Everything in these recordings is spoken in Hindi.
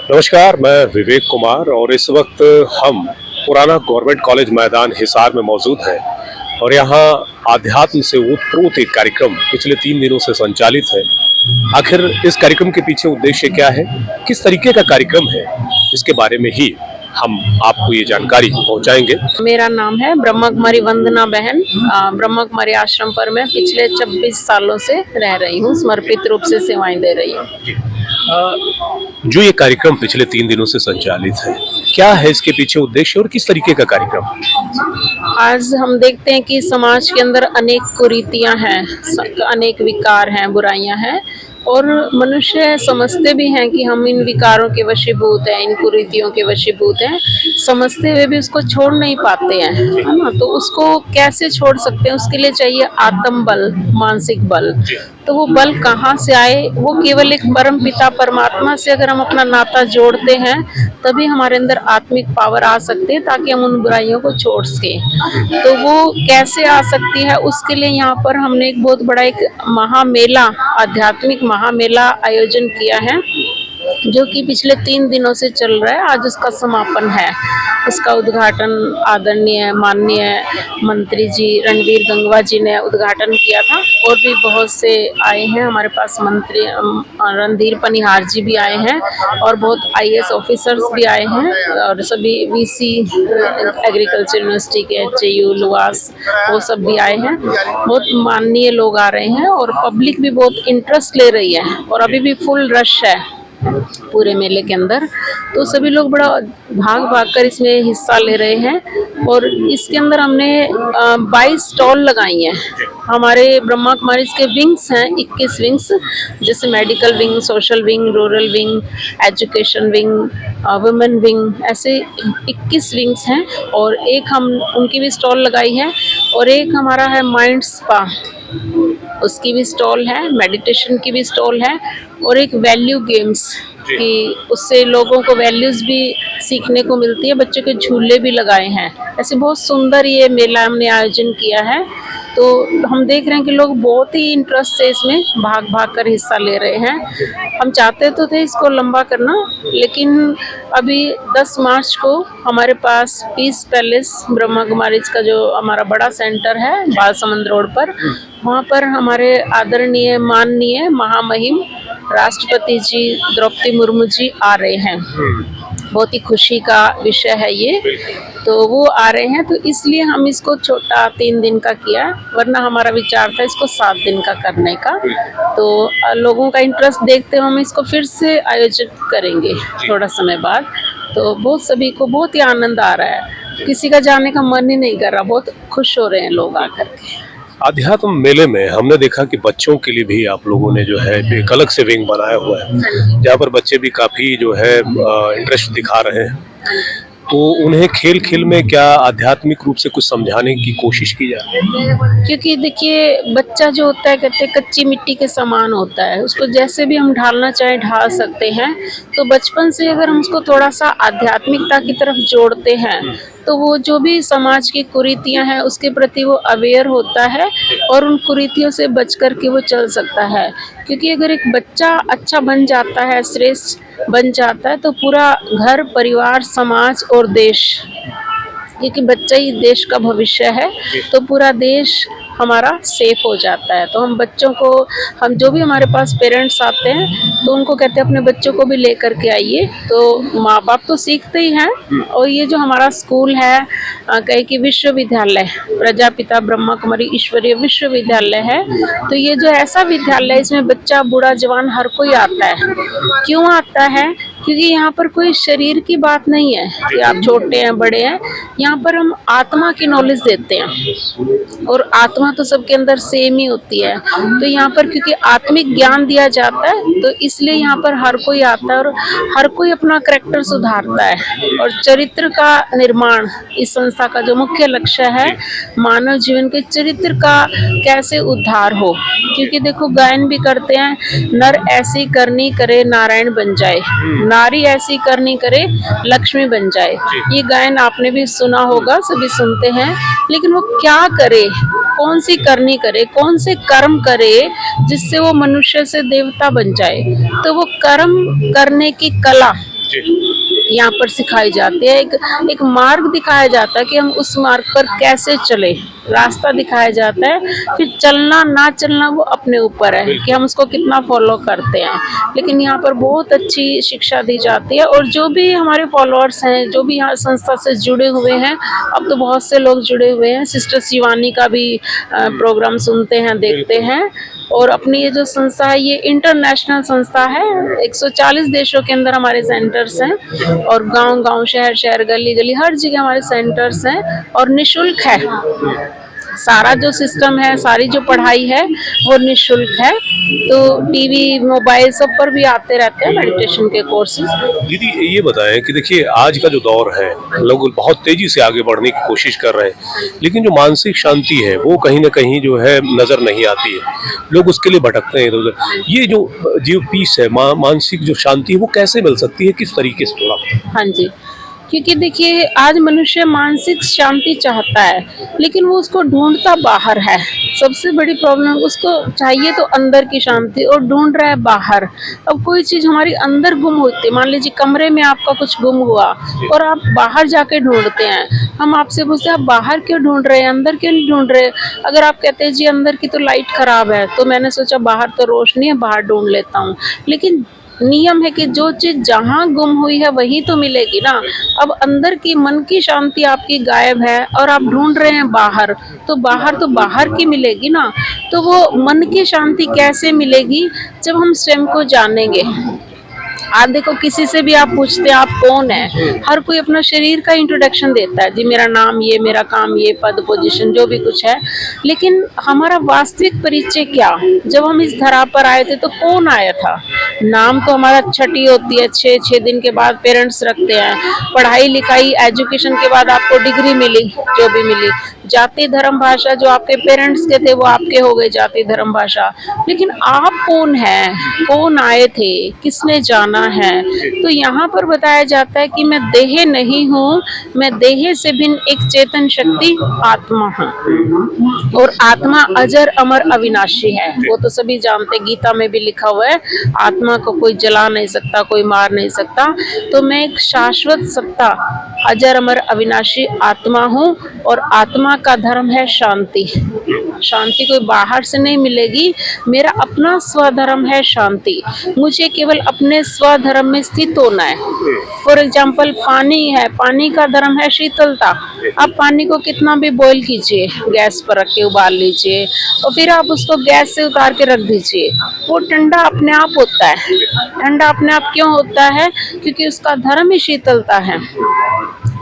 नमस्कार, मैं विवेक कुमार और इस वक्त हम पुराना गवर्नमेंट कॉलेज मैदान हिसार में मौजूद हैं और यहाँ आध्यात्म से ओतप्रोत एक कार्यक्रम पिछले 3 दिनों से संचालित है। आखिर इस कार्यक्रम के पीछे उद्देश्य क्या है, किस तरीके का कार्यक्रम है, इसके बारे में ही हम आपको ये जानकारी पहुंचाएंगे। मेरा नाम है ब्रह्मा कुमारी वंदना बहन। ब्रह्मा कुमारी आश्रम पर मैं पिछले 26 सालों से रह रही हूँ, समर्पित रूप से सेवाएं दे रही हूँ। जो ये कार्यक्रम पिछले 3 दिनों से संचालित है, क्या है इसके पीछे उद्देश्य और किस तरीके का कार्यक्रम? आज हम देखते हैं कि समाज के अंदर अनेक कुरीतियां हैं, अनेक विकार हैं, बुराइयां हैं और मनुष्य समझते भी हैं कि हम इन विकारों के वशीभूत हैं, इन कुरीतियों के वशीभूत हैं, समझते हुए भी उसको छोड़ नहीं पाते हैं, है ना। तो उसको कैसे छोड़ सकते हैं? उसके लिए चाहिए आत्म बल, मानसिक बल। तो वो बल कहाँ से आए? वो केवल एक परम पिता परमात्मा से अगर हम अपना नाता जोड़ते हैं तभी हमारे अंदर आत्मिक पावर आ सकते हैं, ताकि हम उन बुराइयों को छोड़ सकें। तो वो कैसे आ सकती है? उसके लिए यहाँ पर हमने एक बहुत बड़ा एक महामेला, आध्यात्मिक महामेला आयोजन किया है, जो कि पिछले 3 दिनों से चल रहा है। आज उसका समापन है। उसका उद्घाटन आदरणीय माननीय मंत्री जी रणवीर गंगवा जी ने उद्घाटन किया था और भी बहुत से आए हैं हमारे पास। मंत्री रणधीर पनिहार जी भी आए हैं और बहुत IAS ऑफिसर्स भी आए हैं और सभी VC एग्रीकल्चर यूनिवर्सिटी के HAU लुवास वो सब भी आए हैं। बहुत माननीय लोग आ रहे हैं और पब्लिक भी बहुत इंटरेस्ट ले रही है और अभी भी फुल रश है पूरे मेले के अंदर। तो सभी लोग बड़ा भाग भाग कर इसमें हिस्सा ले रहे हैं और इसके अंदर हमने 22 स्टॉल लगाई हैं। हमारे ब्रह्मा कुमारी के विंग्स हैं, 21 विंग्स, जैसे medical wing, social wing, rural wing, education wing, women wing, ऐसे 21 विंग्स हैं और एक हम उनकी भी स्टॉल लगाई है और एक हमारा है माइंड स्पा, उसकी भी स्टॉल है, मेडिटेशन की भी स्टॉल है और एक वैल्यू गेम्स कि उससे लोगों को वैल्यूज़ भी सीखने को मिलती है। बच्चों के झूले भी लगाए हैं। ऐसे बहुत सुंदर ये मेला हमने आयोजन किया है। तो हम देख रहे हैं कि लोग बहुत ही इंटरेस्ट से इसमें भाग भाग कर हिस्सा ले रहे हैं। हम चाहते तो थे इसको लंबा करना, लेकिन अभी 10 मार्च को हमारे पास पीस पैलेस ब्रह्मा कुमारी का जो हमारा बड़ा सेंटर है बालसमंद रोड पर, वहाँ पर हमारे आदरणीय माननीय महामहिम राष्ट्रपति जी द्रौपदी मुर्मू जी आ रहे हैं। बहुत ही खुशी का विषय है ये, तो वो आ रहे हैं, तो इसलिए हम इसको छोटा 3 दिन का किया, वरना हमारा विचार था इसको 7 दिन का करने का। तो लोगों का इंटरेस्ट देखते हुए हम इसको फिर से आयोजित करेंगे थोड़ा समय बाद। तो बहुत सभी को बहुत ही आनंद आ रहा है, किसी का जाने का मन ही नहीं कर रहा, बहुत खुश हो रहे हैं लोग आकर के। आध्यात्म मेले में हमने देखा कि बच्चों के लिए भी आप लोगों ने जो है एक अलग से विंग बनाया हुआ है, जहाँ पर बच्चे भी काफी जो है इंटरेस्ट दिखा रहे हैं। तो उन्हें खेल खेल में क्या आध्यात्मिक रूप से कुछ समझाने की कोशिश की जाए? क्योंकि देखिए, बच्चा जो होता है, कहते हैं कच्ची मिट्टी के समान होता है, उसको जैसे भी हम ढालना चाहे ढाल सकते हैं। तो बचपन से अगर हम उसको थोड़ा सा आध्यात्मिकता की तरफ जोड़ते हैं तो वो जो भी समाज की कुरीतियां हैं उसके प्रति वो अवेयर होता है और उन कुरीतियों से बच कर के वो चल सकता है। क्योंकि अगर एक बच्चा अच्छा बन जाता है, श्रेष्ठ बन जाता है, तो पूरा घर, परिवार, समाज और देश, क्योंकि बच्चा ही देश का भविष्य है, तो पूरा देश हमारा सेफ हो जाता है। तो हम बच्चों को, हम जो भी हमारे पास पेरेंट्स आते हैं तो उनको कहते हैं अपने बच्चों को भी लेकर के आइए। तो माँ बाप तो सीखते ही हैं और ये जो हमारा स्कूल है, कहे कि विश्वविद्यालय प्रजापिता ब्रह्मा कुमारी ईश्वरीय विश्वविद्यालय है, तो ये जो ऐसा विद्यालय, इसमें बच्चा बूढ़ा जवान हर कोई आता है। क्यों आता है? क्योंकि यहाँ पर कोई शरीर की बात नहीं है कि आप छोटे हैं बड़े हैं, यहाँ पर हम आत्मा की नॉलेज देते हैं और आत्मा तो सबके अंदर सेम ही होती है। तो यहाँ पर क्योंकि आत्मिक ज्ञान दिया जाता है तो इसलिए यहाँ पर हर कोई आता है और हर कोई अपना करैक्टर सुधारता है और चरित्र का निर्माण इस संस्था का जो मुख्य लक्ष्य है, मानव जीवन के चरित्र का कैसे उद्धार हो। क्योंकि देखो, गायन भी करते हैं, नर ऐसी करनी करे नारायण बन जाए, नारी ऐसी करनी करे लक्ष्मी बन जाए। ये गायन आपने भी सुना होगा, सभी सुनते हैं, लेकिन वो क्या करे, कौन सी करनी करे, कौन से कर्म करे जिससे वो मनुष्य से देवता बन जाए। तो वो कर्म करने की कला यहाँ पर सिखाई जाती है। एक मार्ग दिखाया जाता है कि हम उस मार्ग पर कैसे चले, रास्ता दिखाया जाता है। फिर चलना ना चलना वो अपने ऊपर है कि हम उसको कितना फॉलो करते हैं, लेकिन यहाँ पर बहुत अच्छी शिक्षा दी जाती है। और जो भी हमारे फॉलोअर्स हैं, जो भी यहाँ संस्था से जुड़े हुए हैं, अब तो बहुत से लोग जुड़े हुए हैं। सिस्टर शिवानी का भी प्रोग्राम सुनते हैं, देखते हैं। और अपनी ये जो संस्था है, ये इंटरनेशनल संस्था है। 140 देशों के अंदर हमारे सेंटर्स हैं, और गांव-गांव, शहर-शहर, गली-गली, हर जगह हमारे सेंटर्स हैं, और निःशुल्क है। सारा जो सिस्टम है, सारी जो पढ़ाई है वो निःशुल्क है। तो टीवी, मोबाइल सब पर भी आते रहते हैं मेडिटेशन के कोर्सेज। दीदी ये बताएं कि देखिए आज का जो दौर है, लोग बहुत तेजी से आगे बढ़ने की कोशिश कर रहे हैं, लेकिन जो मानसिक शांति है वो कहीं ना कहीं जो है नजर नहीं आती है। लोग उसके लिए भटकते हैं इधर उधर। ये जो पीस है, मानसिक जो शांति है, वो कैसे मिल सकती है, किस तरीके से, थोड़ा? हाँ जी, क्योंकि देखिए आज मनुष्य मानसिक शांति चाहता है, लेकिन वो उसको ढूंढता बाहर है। सबसे बड़ी प्रॉब्लम, उसको चाहिए तो अंदर की शांति, और ढूंढ रहा है बाहर। अब कोई चीज़ हमारी अंदर गुम होती है, मान लीजिए कमरे में आपका कुछ गुम हुआ और आप बाहर जाके ढूंढते हैं। हम आपसे पूछते हैं आप बाहर क्यों ढूंढ रहे हैं, अंदर क्यों नहीं ढूंढ रहे? अगर आप कहते हैं जी अंदर की तो लाइट खराब है, तो मैंने सोचा बाहर तो रोशनी है, बाहर ढूंढ लेता हूँ। लेकिन नियम है कि जो चीज जहाँ गुम हुई है वही तो मिलेगी ना। अब अंदर की मन की शांति आपकी गायब है और आप ढूंढ रहे हैं बाहर, तो बाहर की मिलेगी ना। तो वो मन की शांति कैसे मिलेगी? जब हम स्वयं को जानेंगे। आप देखो, किसी से भी आप पूछते हैं आप कौन है, हर कोई अपना शरीर का इंट्रोडक्शन देता है, जी मेरा नाम ये, मेरा काम ये, पद पोजीशन जो भी कुछ है। लेकिन हमारा वास्तविक परिचय क्या? जब हम इस धरा पर आए थे तो कौन आया था? नाम तो हमारा छठी होती है, 6 दिन के बाद पेरेंट्स रखते हैं। पढ़ाई लिखाई, एजुकेशन के बाद आपको डिग्री मिली, जो भी मिली। जाति धर्म भाषा जो आपके पेरेंट्स के थे वो आपके हो गए, जाति धर्म भाषा। लेकिन आप कौन हैं? कौन आए थे? किसने जाना है? तो यहाँ पर बताया जाता है कि मैं देह नहीं हूँ, मैं देह से भिन्न एक चेतन शक्ति आत्मा हूँ, और आत्मा अजर अमर अविनाशी है। वो तो सभी जानते, गीता में भी लिखा हुआ है, आत्मा को कोई जला नहीं सकता, कोई मार नहीं सकता। तो मैं एक शाश्वत सत्ता, अजर अमर अविनाशी आत्मा हूँ, और आत्मा का धर्म है शांति। शांति कोई बाहर से नहीं मिलेगी, मेरा अपना स्वधर्म है शांति। मुझे केवल अपने स्वधर्म में स्थित होना है। फॉर एग्जाम्पल, पानी है, पानी का धर्म है शीतलता। आप पानी को कितना भी बॉईल कीजिए, गैस पर रख के उबाल लीजिए, और फिर आप उसको गैस से उतार के रख दीजिए, वो ठंडा अपने आप होता है। ठंडा अपने आप क्यों होता है? क्योंकि उसका धर्म ही शीतलता है।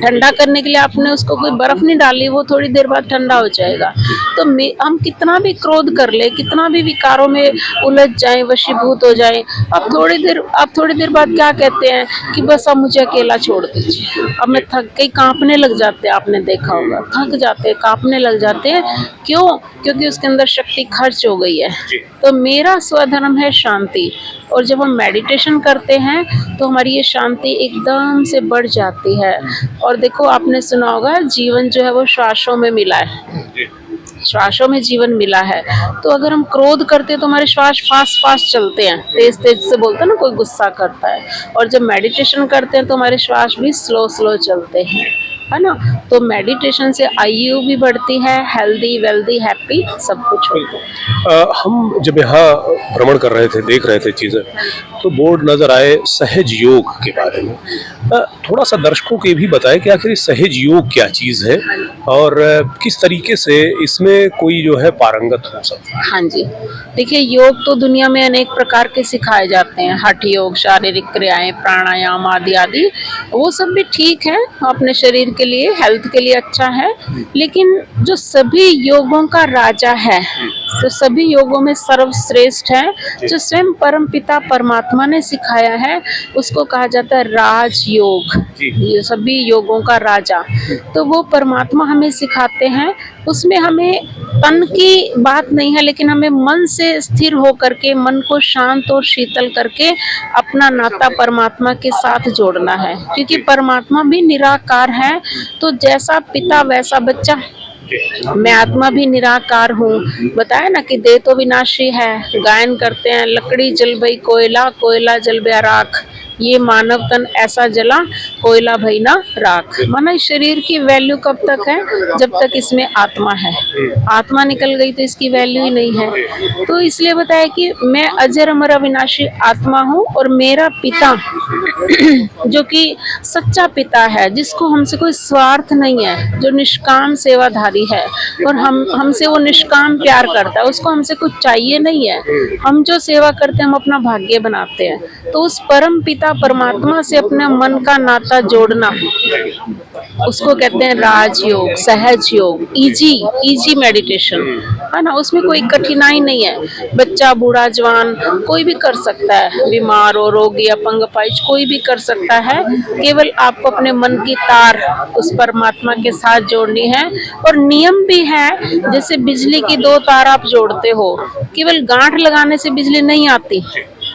ठंडा करने के लिए आपने उसको कोई बर्फ नहीं डाली, वो थोड़ी देर बाद ठंडा हो जाएगा। तो हम कितना भी क्रोध कर ले, कितना भी विकारों में उलझ जाएं, वशीभूत हो जाएं, अब थोड़ी देर बाद क्या कहते हैं कि बस अब मुझे अकेला छोड़ दीजिए, अब मैं थक गई। कांपने लग जाते हैं, आपने देखा होगा, थक जाते हैं, कांपने लग जाते हैं। क्यों? क्योंकि उसके अंदर शक्ति खर्च हो गई है। तो मेरा स्वधर्म है शांति, और जब हम मेडिटेशन करते हैं तो हमारी ये शांति एकदम से बढ़ जाती है। और देखो, आपने सुना होगा जीवन जो है वो श्वासों में मिला है, श्वासों में जीवन मिला है। तो अगर हम क्रोध करते हैं तो हमारे श्वास फास्ट चलते हैं, तेज से बोलते हैं ना, कोई गुस्सा करता है। और जब मेडिटेशन करते हैं तो हमारे श्वास भी स्लो चलते हैं, है ना। तो मेडिटेशन से आयु भी बढ़ती है, हेल्दी, वेल्दी, हैप्पी सब कुछ होता है। हम जब यहाँ भ्रमण कर रहे थे, देख रहे थे चीज़ें, तो बोर्ड नज़र आए सहज योग के बारे में। थोड़ा सा दर्शकों के भी बताएं कि आखिर सहज योग क्या चीज़ है, और किस तरीके से इसमें कोई जो है पारंगत हो सकता है। हाँ जी, देखिए, योग तो दुनिया में अनेक प्रकार के सिखाए जाते हैं। हठ योग, शारीरिक क्रियाएं, प्राणायाम आदि, वो सब भी ठीक है, अपने शरीर के लिए, हेल्थ के लिए अच्छा है। लेकिन जो सभी योगों का राजा है, तो सभी योगों में सर्वश्रेष्ठ है, जो स्वयं परम पिता परमात्मा ने सिखाया है, उसको कहा जाता है राजयोग। ये सभी योगों का राजा, तो वो परमात्मा हमें सिखाते हैं। उसमें हमें तन की बात नहीं है, लेकिन हमें मन से स्थिर होकर के, मन को शांत और शीतल करके अपना नाता परमात्मा के साथ जोड़ना है। क्योंकि परमात्मा भी निराकार है, तो जैसा पिता वैसा बच्चा। मैं आत्मा भी निराकार हूँ, बताया ना कि देह तो विनाशी है। गायन करते हैं, लकड़ी जल भई कोयला, कोयला जल भया राख। ये मानव तन ऐसा जला कोयला भई ना राख। माना इस शरीर की वैल्यू कब तक है, जब तक इसमें आत्मा है। आत्मा निकल गई तो इसकी वैल्यू ही नहीं है। तो इसलिए बताया कि मैं अजर अमर अविनाशी आत्मा हूँ और मेरा पिता जो कि सच्चा पिता है, जिसको हमसे कोई स्वार्थ नहीं है, जो निष्काम सेवाधारी है और हमसे वो निष्काम प्यार करता है, उसको हमसे कुछ चाहिए नहीं है। हम जो सेवा करते हैं हम अपना भाग्य बनाते हैं। तो उस परम पिता परमात्मा से अपने मन का नाता जोड़ना, उसको कहते हैं राजयोग, सहज योग, इजी मेडिटेशन, है ना। उसमें कोई कठिनाई नहीं है। बच्चा, बूढ़ा, जवान कोई भी कर सकता है, बीमार हो, रोगी, अपंग, अपाहिज कोई भी कर सकता है। केवल आपको अपने मन की तार उस परमात्मा के साथ जोड़नी है। और नियम भी है, जैसे बिजली की दो तार आप जोड़ते हो, केवल गांठ लगाने से बिजली नहीं आती।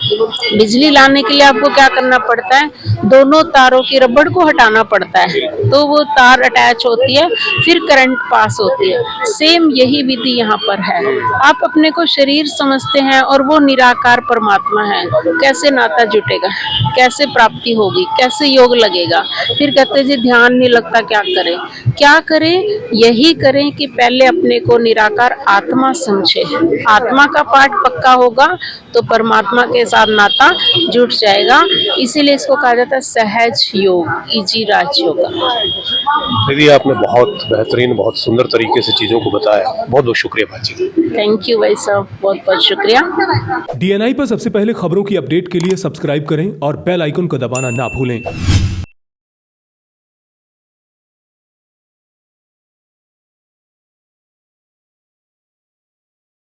बिजली लाने के लिए आपको क्या करना पड़ता है, दोनों तारों की रबड़ को हटाना पड़ता है, तो वो तार अटैच होती है, फिर करंट पास होती है। सेम यही विधि यहाँ पर है। आप अपने को शरीर समझते हैं और वो निराकार परमात्मा है। कैसे नाता जुटेगा, कैसे प्राप्ति होगी, कैसे योग लगेगा। फिर कहते हैं जी ध्यान नहीं लगता, क्या करें। क्या करें, यही करें कि पहले अपने को निराकार आत्मा समझे। आत्मा का पाठ पक्का होगा तो परमात्मा के साथ नाता जुट जाएगा। इसीलिए इसको कहा जाता है सहज योग, इजी राजयोग। दीदी आपने बहुत बेहतरीन, बहुत सुंदर तरीके से चीज़ों को बताया। बहुत बहुत शुक्रिया बातचीत। थैंक यू भाई साहब, बहुत बहुत शुक्रिया। डीएनआई पर सबसे पहले खबरों की अपडेट के लिए सब्सक्राइब करें और बेल आइकन को दबाना ना भूलें।